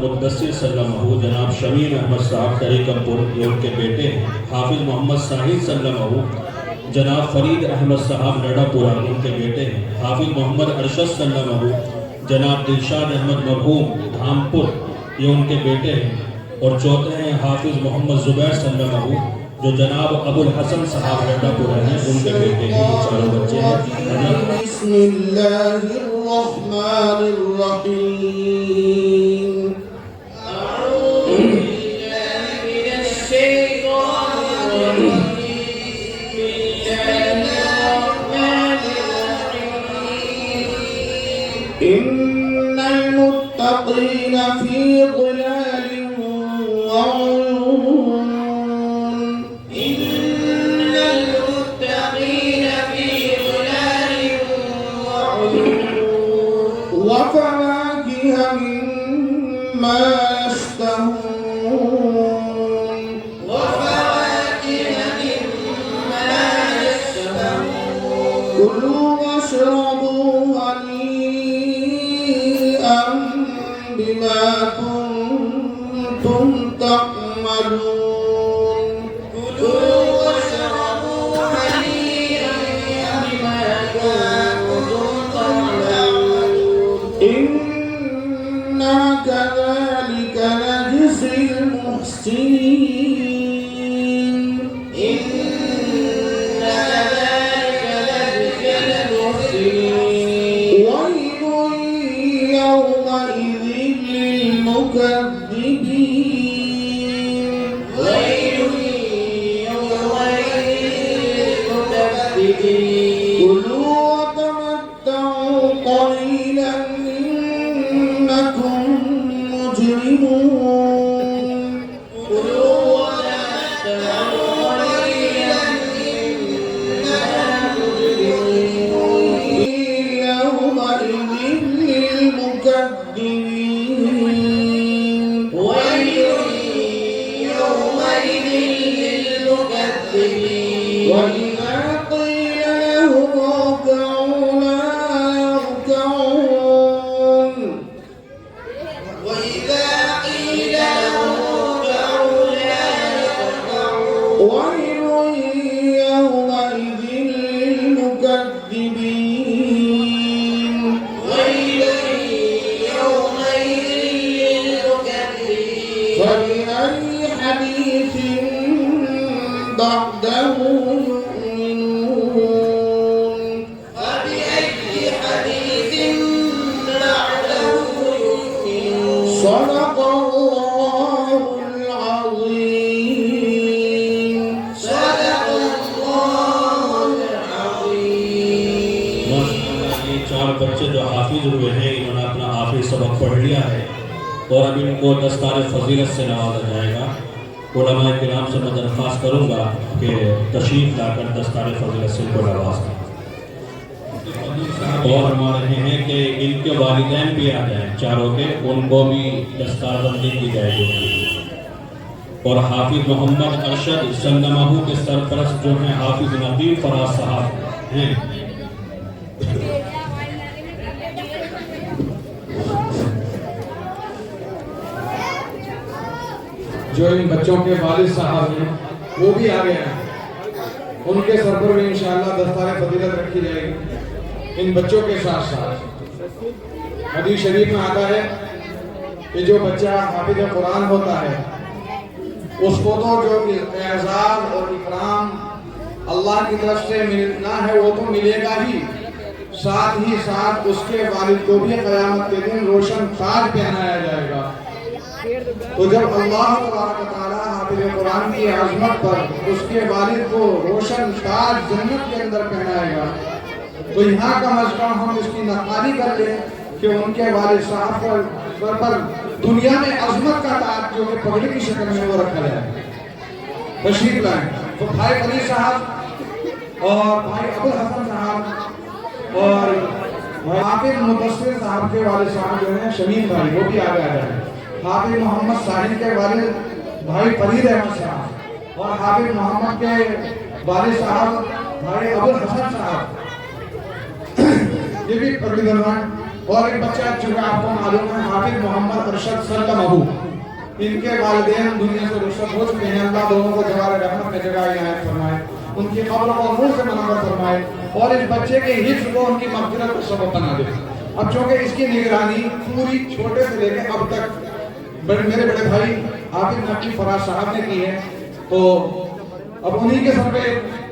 مدثر سلمہ جناب شمیم احمد صاحب طریقہ پور یہ ان کے بیٹے ہیں۔ حافظ محمد ساحل سلمہ جناب فرید احمد صاحب لڑا پورا ان کے بیٹے ہیں۔ حافظ محمد ارشد سلمہ جناب دلشاد احمد مرحوم دھامپور یہ ان کے بیٹے ہیں۔ اور چوتھے ہیں حافظ محمد زبیر سلمہ جو جناب ابو الحسن صاحب لڑا پورا ہیں ان کے بیٹے ہیں۔ یہ چاروں بچے ہیں۔ بسم اللہ الرحمن الرحیم إن المتقين في ظلال وعيون إن المتقين في ظلال وعيون وفواكه مما يشتهون وفواكه مما يشتهون كلوا واشربوا هنيئا بما كنتم تعملون كلوا واشربوا هنيئا بما كنتم تعملون إنا كذلك نجزي المحسنين إنا كذلك نجزي المحسنين ويل يومئذ للمكذبين ويل يومئذ للمكذبين كلوا وتمتعوا قليلا إنكم مجرمون كلوا وتمتعوا قليلا إنكم مجرمون يومئذ للمكذبين ويل يومئذ للمكذبين وإذا قيل لهم اركعوا لا يركعون وإذا قيل لهم اركعوا لا يركعون ويل يومئذ للمكذبين ويل يومئذ للمكذبين فبأي حديث بعده يؤمنون فبأي حديث بعده يؤمنون صدق الله العظيم صدق الله العظيم ماشاءاللہ یہ چار بچے جو حافظ ہوئے ہیں انہوں نے اپنا آخری سبق پڑھ لیا ہے اور اب ان کو دستار فضیلت سے نوازا جائے گا۔ علماء کرام سے میں درخواست کروں گا کہ تشریف لا کر دستار فضیلت سے ان کو نواز کریں۔ اور فرما رہے ہیں کہ ان کے والدین بھی آ جائیں چاروں کے، ان کو بھی دستار بندی کی جائے گی۔ اور حافظ محمد ارشد سلمہ کے سرپرست جو ہیں حافظ نبی فراز صاحب ہیں۔ جو ان بچوں کے والد صاحب ہیں وہ بھی آگے ہیں، ان کے سر پر بھی انشاءاللہ دستار فضیلت رکھی جائے گی۔ ان بچوں کے ساتھ ساتھ حدیث شریف میں آتا ہے کہ جو بچہ حافظ قرآن ہوتا ہے اس کو تو جو اعزاز اور اکرام اللہ کی طرف سے ملنا ہے وہ تو ملے گا ہی، ساتھ ہی ساتھ اس کے والد کو بھی قیامت کے دن روشن تاج پہنایا جائے گا۔ تو جب اللہ تبارک و تعالیٰ حافظ قرآن کی عظمت پر اس کے والد کو روشن تاج جنت کے اندر پہنائے گا تو یہاں کم از کم ہم اس کی نقالی کر لیں کہ ان کے والد صاحب پر دنیا میں عظمت کا تاج جو کہ پگڑی کی شکل میں وہ رکھا جائے۔ تشریف لائیں تو بھائی علی صاحب اور بھائی ابو الحسن صاحب اور حافظ مدثر صاحب کے والد صاحب جو ہیں شمیم بھائی وہ بھی آگے آ جائیں۔ حافظ محمد ساحل کے والد بھائی فرید احمد صاحب اور حافظ محمد کے والد صاحب بھائی ابو الحسن صاحب یہ بھی پگڑی بنوائیں۔ اور ایک بچہ چونکہ آپ کو معلوم ہے حافظ محمد ارشد سلمہ، ان کے والدین دنیا سے رخصت ہو چکے ہیں، اللہ دونوں کو جوار رحمت میں جگہ عنایت فرمائے، ان کی قبر کو نور سے منور فرمائے اور اس بچے کے حفظ کو ان کی مغفرت کا سبب بنا دے۔ اب چونکہ اس کی نگرانی پوری چھوٹے سے لے کے اب تک میرے بڑے بھائی حافظ نقی فراز صاحب نے کی ہے، تو اب انہی کے سر پہ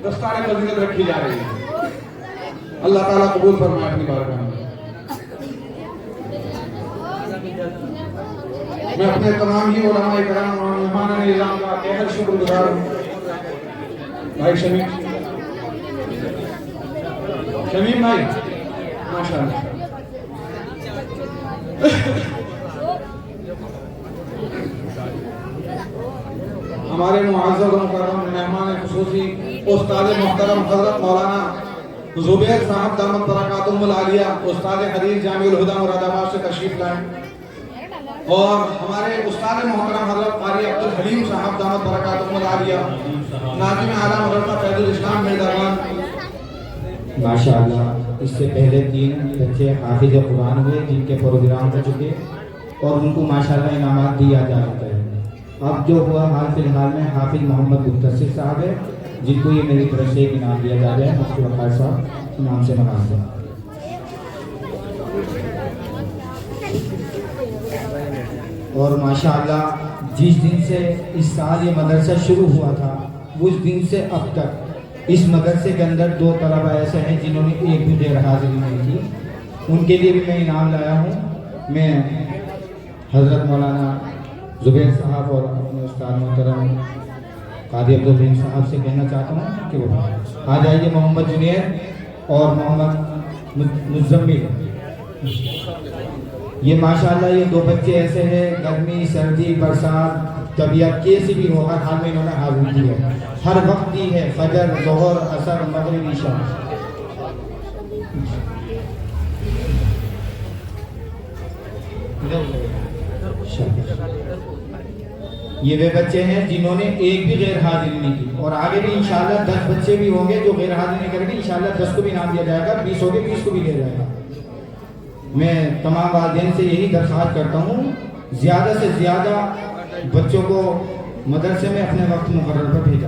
دستار فضیلت رکھی جا رہی ہے۔ اللہ تعالیٰ قبول فرمائے اپنی بارگاہ میں۔ میں اپنے تمام ہی علماء کرام اور مہمان نظام کا بہت شکر گزار ہوں۔ بھائی شمیم بھائی ماشاءاللہ، ہمارے معزز و مکرم مہمان خصوصی استاد محترم حضرت مولانا زبیر صاحب دامت برکاتہم العالیہ، استاد حدیث جامع الہدی مراد آباد سے تشریف لائیں، اور ہمارے استاد محترم حضرت قاری عبدالحلیم صاحب دامت برکاتہم العالیہ، ناظم اعلیٰ مدرسہ فیض الاسلام میدان۔ ماشاءاللہ اس سے پہلے 3 بچے حافظ قرآن ہوئے جن کے پروگرام ہو چکے اور ان کو ماشاءاللہ انعامات دیا جا چکا ہے۔ اب جو ہوا حال فی الحال میں حافظ محمد مختصر صاحب ہے جن کو یہ میری طرف سے ایک انعام دیا جا رہا ہے، مفتی وقار صاحب انعام سے نواز ہے۔ اور ماشاءاللہ جس دن سے اس سال یہ مدرسہ شروع ہوا تھا اس دن سے اب تک اس مدرسے کے اندر 2 طلبہ ایسے ہیں جنہوں نے ایک بھی غیر حاضری نہیں کی، ان کے لیے بھی میں انعام لایا ہوں۔ میں حضرت مولانا زبیر صاحب اور اپنے استاد محترم قاری عبدالحلیم صاحب سے کہنا چاہتا ہوں کہ وہ آ جائیے، محمد جنید اور محمد مزمل۔ یہ ماشاءاللہ یہ 2 بچے ایسے ہیں، گرمی سردی برسات طبیعت کیسی بھی ہو ہر حال میں انہوں نے حاضری دی ہے، ہر وقت دی ہے، فجر ظہر عصر مغرب عشاء۔ یہ وہ بچے ہیں جنہوں نے ایک بھی غیر حاضری نہیں کی، اور آگے بھی انشاءاللہ 10 بچے بھی ہوں گے جو غیر حاضری نہیں کریں گے، انشاءاللہ 10 کو بھی انعام دیا جائے گا، 20 ہو گے 20 کو بھی دیا جائے گا۔ میں تمام والدین سے یہی درخواست کرتا ہوں زیادہ سے زیادہ بچوں کو مدرسے میں اپنے وقت مقرر پر بھیجا۔